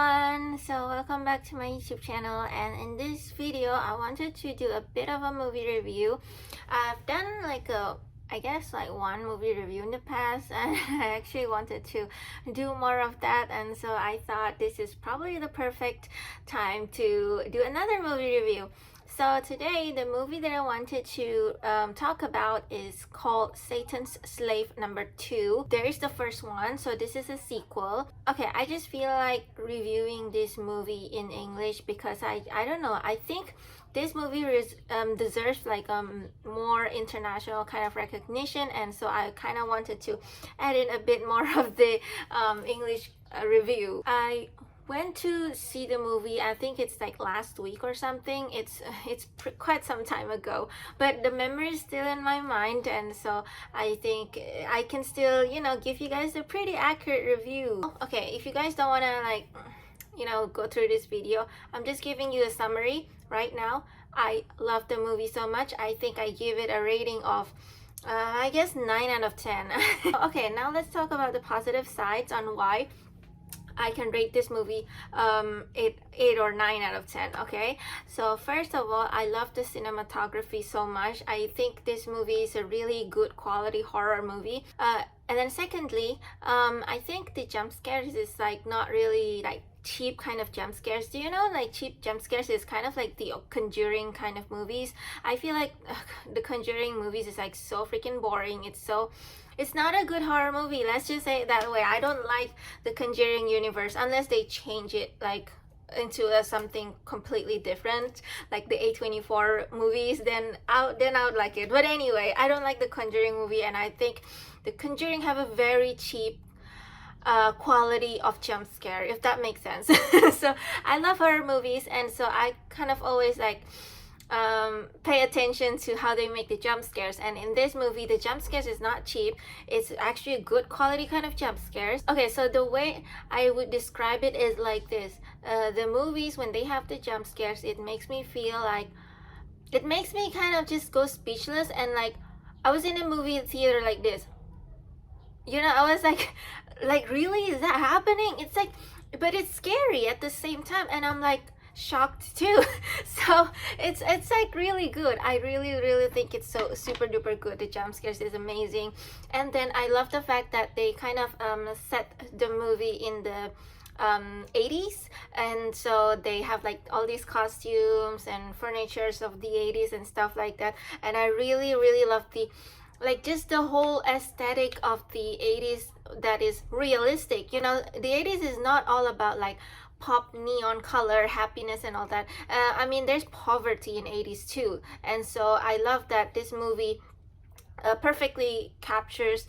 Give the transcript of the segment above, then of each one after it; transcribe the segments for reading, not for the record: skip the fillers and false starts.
everyone, so welcome back to my YouTube channel, and in this video I wanted to do a bit of a movie review. I've done I guess one movie review in the past, and I actually wanted to do more of that, and so I thought this is probably the perfect time to do another movie review. So today the movie that I wanted to talk about is called Satan's Slave #2. There is the first one, so this is a sequel. Okay, I just feel like reviewing this movie in English because I don't know, I think this movie deserves more international kind of recognition, and so I kind of wanted to add in a bit more of the English review. I went to see the movie, I think it's like last week or something. It's quite some time ago, but the memory is still in my mind, and so I think I can still, give you guys a pretty accurate review. Okay, if you guys don't want to go through this video, I'm just giving you a summary right now. I love the movie so much. I think I give it a rating of I guess 9 out of 10. Okay, now let's talk about the positive sides on why I can rate this movie 8 or 9 out of 10. Okay, so first of all, I love the cinematography so much. I think this movie is a really good quality horror movie. And then secondly, I think the jump scares is not really cheap kind of jump scares. Do you know, cheap jump scares is kind of like the Conjuring kind of movies. I feel like the Conjuring movies is so freaking boring. It's not a good horror movie, let's just say it that way. I don't like the Conjuring universe unless they change it into something completely different, like the A24 movies, then I would like it. But anyway, I don't like the Conjuring movie, and I think the Conjuring have a very cheap quality of jump scare, if that makes sense. So I love horror movies, and so I kind of always pay attention to how they make the jump scares, and in this movie the jump scares is not cheap. It's actually a good quality kind of jump scares. Okay, so the way I would describe it is like this. The movies, when they have the jump scares, it makes me feel it makes me kind of just go speechless, and I was in a movie theater like this, I was like really, is that happening? It's but it's scary at the same time, and I'm shocked too. So it's really good. I really think it's so super duper good. The jump scares is amazing, and then I love the fact that they kind of set the movie in the 80s, and so they have all these costumes and furnitures of the 80s and stuff like that, and I really love the just the whole aesthetic of the 80s that is realistic. The 80s is not all about pop neon color happiness and all that. I mean, there's poverty in 80s too, and so I love that this movie perfectly captures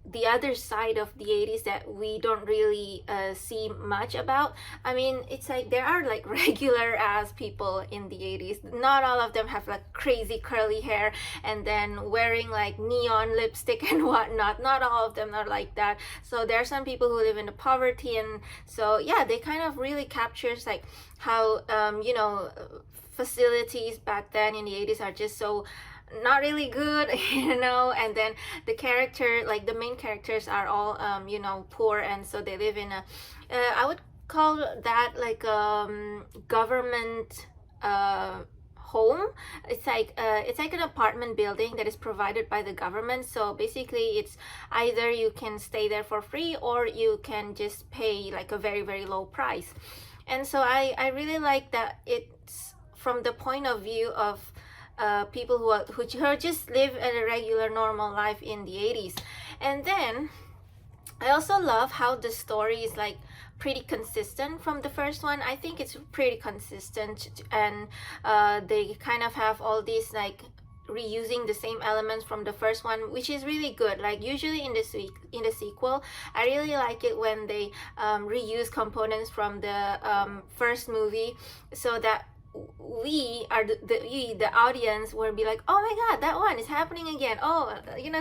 the other side of the 80s that we don't really see much about. I mean, it's there are regular ass people in the 80s. Not all of them have crazy curly hair and then wearing neon lipstick and whatnot. Not all of them are like that. So there are some people who live in the poverty, and so yeah, they kind of really captures how facilities back then in the 80s are just so not really good. And then the character, the main characters are all poor, and so they live in a I would call that government home. It's an apartment building that is provided by the government. So basically it's either you can stay there for free, or you can just pay a very low price. And so I really like that it's from the point of view of people who just live a regular normal life in the 80s. And then I also love how the story is pretty consistent from the first one. I think it's pretty consistent, and they kind of have all these reusing the same elements from the first one, which is really good. Usually in the sequel, I really like it when they reuse components from the first movie, so that we are the audience will be oh my god, that one is happening again,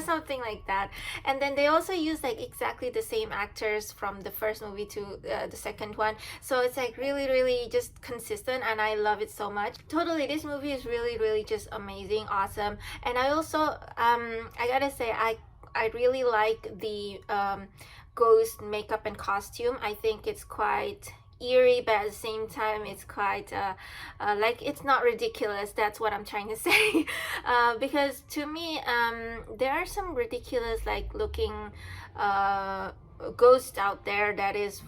something like that. And then they also use exactly the same actors from the first movie to the second one, so it's really just consistent, and I love it so much. Totally, this movie is really just amazing, awesome. And I also I gotta say, I really like the ghost makeup and costume. I think it's quite eerie, but at the same time it's quite like it's not ridiculous. That's what I'm trying to say. Because to me, there are some ridiculous like looking ghost out there that is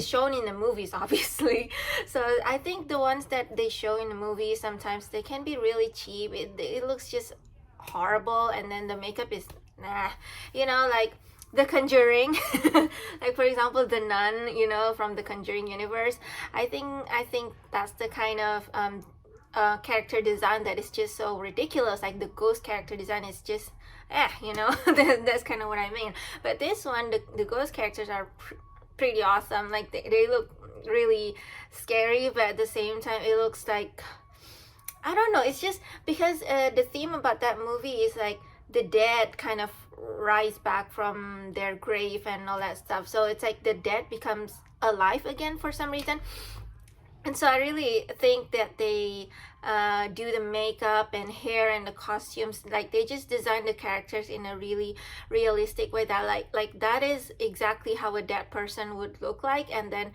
shown in the movies obviously. So I think the ones that they show in the movies, sometimes they can be really cheap. It looks just horrible, and then the makeup is nah, like The Conjuring. Like for example, the nun, from the Conjuring universe. I think that's the kind of character design that is just so ridiculous. Like the ghost character design is just that's kind of what I mean. But this one, the ghost characters are pretty awesome. Like they look really scary, but at the same time it looks like, I don't know, it's just because the theme about that movie is like the dead kind of rise back from their grave and all that stuff. So it's like the dead becomes alive again for some reason. And so I really think that they do the makeup and hair and the costumes, like they just design the characters in a really realistic way that like that is exactly how a dead person would look like. And then,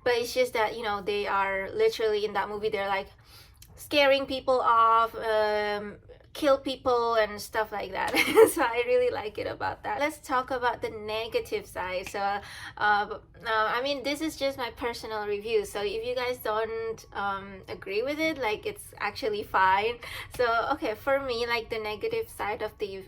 but it's just that, they are literally in that movie, they're like scaring people off, kill people and stuff like that. So I really like it about that. Let's talk about the negative side. So I mean, this is just my personal review, so if you guys don't agree with it, like it's actually fine. So okay, for me, like the negative side of the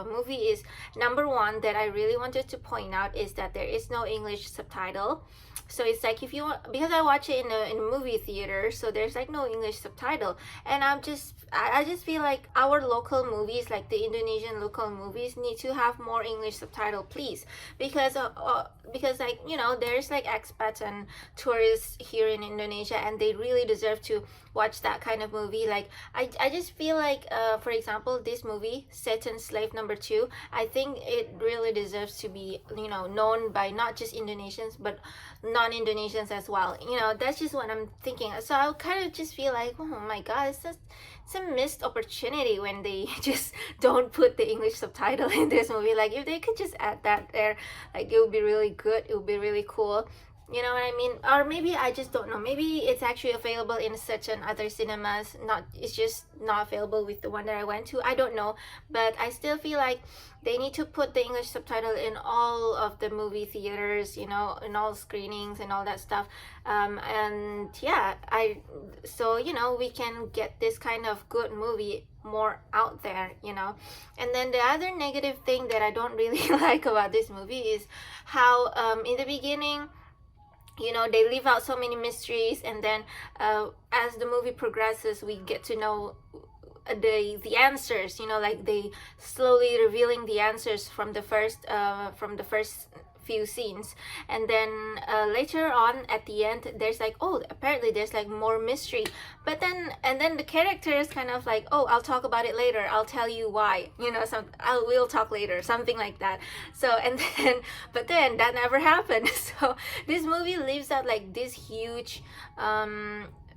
movie is, number one, that I really wanted to point out is that there is no English subtitle. So it's like, if you want, because I watch it in a movie theater, so there's like no English subtitle, and I just feel like our local movies, like the Indonesian local movies, need to have more English subtitle, please, because like, there's like expats and tourists here in Indonesia, and they really deserve to watch that kind of movie. Like I just feel like for example, this movie Satan Slave Number 2, I think it really deserves to be known by not just Indonesians but non-Indonesians as well. That's just what I'm thinking. So I kind of just feel like, oh my god, it's a missed opportunity when they just don't put the English subtitle in this movie. Like if they could just add that there, like it would be really good, it would be really cool. You know what I mean? Or maybe, I just don't know, maybe it's actually available in certain other cinemas, it's just not available with the one that I went to. I don't know, but I still feel like they need to put the English subtitle in all of the movie theaters, in all screenings and all that stuff. And yeah, so we can get this kind of good movie more out there. And then the other negative thing that I don't really like about this movie is how in the beginning, they leave out so many mysteries, and then as the movie progresses, we get to know the answers, like they slowly revealing the answers from the first few scenes. And then later on at the end, there's like, oh, apparently there's like more mystery, but then the characters kind of like, oh, I'll talk about it later, I'll tell you why, we'll talk later, something like that. So but then that never happened. So this movie leaves out like this huge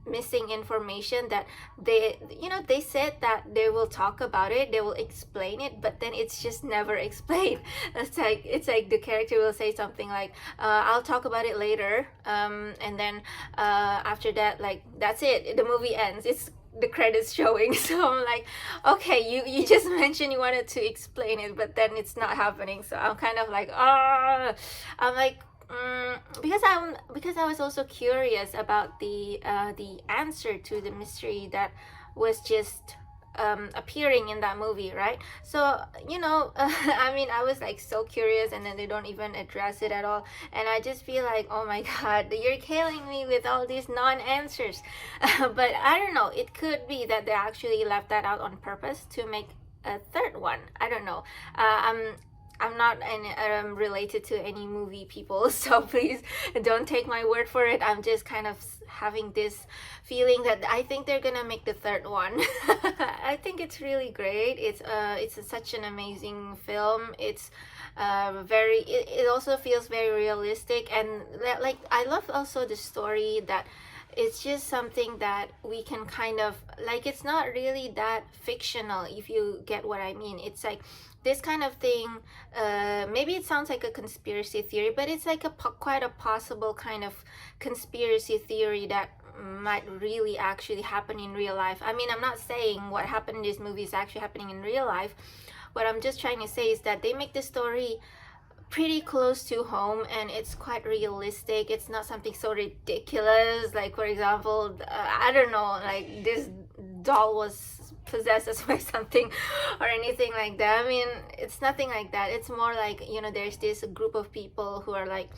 missing information that they said that they will talk about it, they will explain it, but then it's just never explained. It's like the character will say something like, I'll talk about it later, and then after that, like that's it, the movie ends, it's the credits showing. So I'm like, okay, you just mentioned you wanted to explain it, but then it's not happening. So I'm kind of like, I'm like, because I was also curious about the answer to the mystery that was just appearing in that movie, right? So I mean, I was like so curious, and then they don't even address it at all, and I just feel like, oh my god, you're killing me with all these non-answers. But I don't know, it could be that they actually left that out on purpose to make a third one. I don't know. I'm not related to any movie people, so please don't take my word for it. I'm just kind of having this feeling that I think they're gonna make the third one. I think it's really great. It's such an amazing film. It's it also feels very realistic, and like I love also the story that it's just something that we can kind of like, it's not really that fictional, if you get what I mean. It's like this kind of thing, maybe it sounds like a conspiracy theory, but it's like quite a possible kind of conspiracy theory that might really actually happen in real life. I mean, I'm not saying what happened in this movie is actually happening in real life. What I'm just trying to say is that they make the story pretty close to home, and it's quite realistic. It's not something so ridiculous, like for example, I don't know, like this doll was possessed by something or anything like that. I mean, it's nothing like that. It's more like, you know, there's this group of people who are like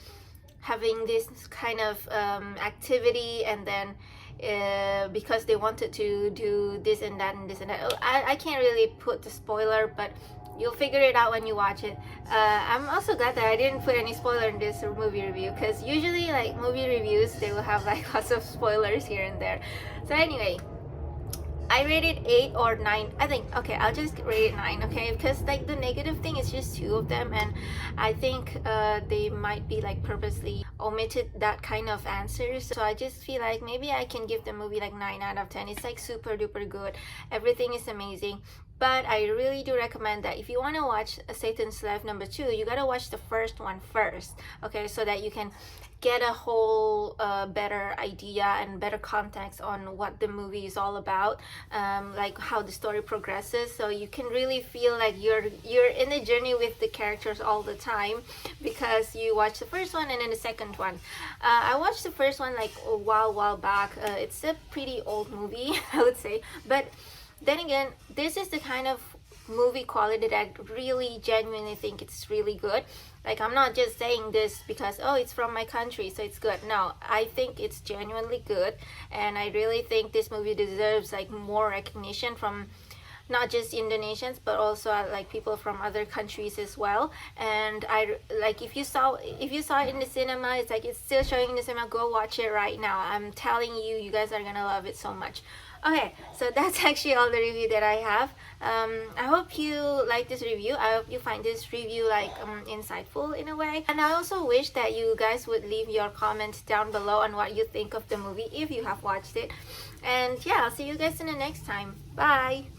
having this kind of activity, and then because they wanted to do this and that and this and that. I can't really put the spoiler, but you'll figure it out when you watch it. I'm also glad that I didn't put any spoiler in this movie review, because usually like movie reviews, they will have like lots of spoilers here and there. So anyway, I rated 8 or 9. I think, okay, I'll just rate it 9, okay? Because like the negative thing is just 2 of them, and I think they might be like purposely omitted that kind of answers. So I just feel like maybe I can give the movie like 9 out of 10. It's like super duper good. Everything is amazing. But I really do recommend that if you want to watch Satan's Life number 2, you gotta watch the first one first, okay? So that you can get a whole better idea and better context on what the movie is all about, like how the story progresses, so you can really feel like you're in the journey with the characters all the time, because you watch the first one and then the second one. I watched the first one like a while back. It's a pretty old movie, I would say, but then again, this is the kind of movie quality that I really genuinely think it's really good. Like, I'm not just saying this because, oh, it's from my country, so it's good. No, I think it's genuinely good, and I really think this movie deserves like more recognition from not just Indonesians, but also like people from other countries as well. And I like, if you saw it in the cinema, it's like it's still showing in the cinema, go watch it right now. I'm telling you, you guys are gonna love it so much. Okay, so that's actually all the review that I have. I hope you like this review. I hope you find this review like insightful in a way. And I also wish that you guys would leave your comments down below on what you think of the movie if you have watched it. And yeah, I'll see you guys in the next time. Bye!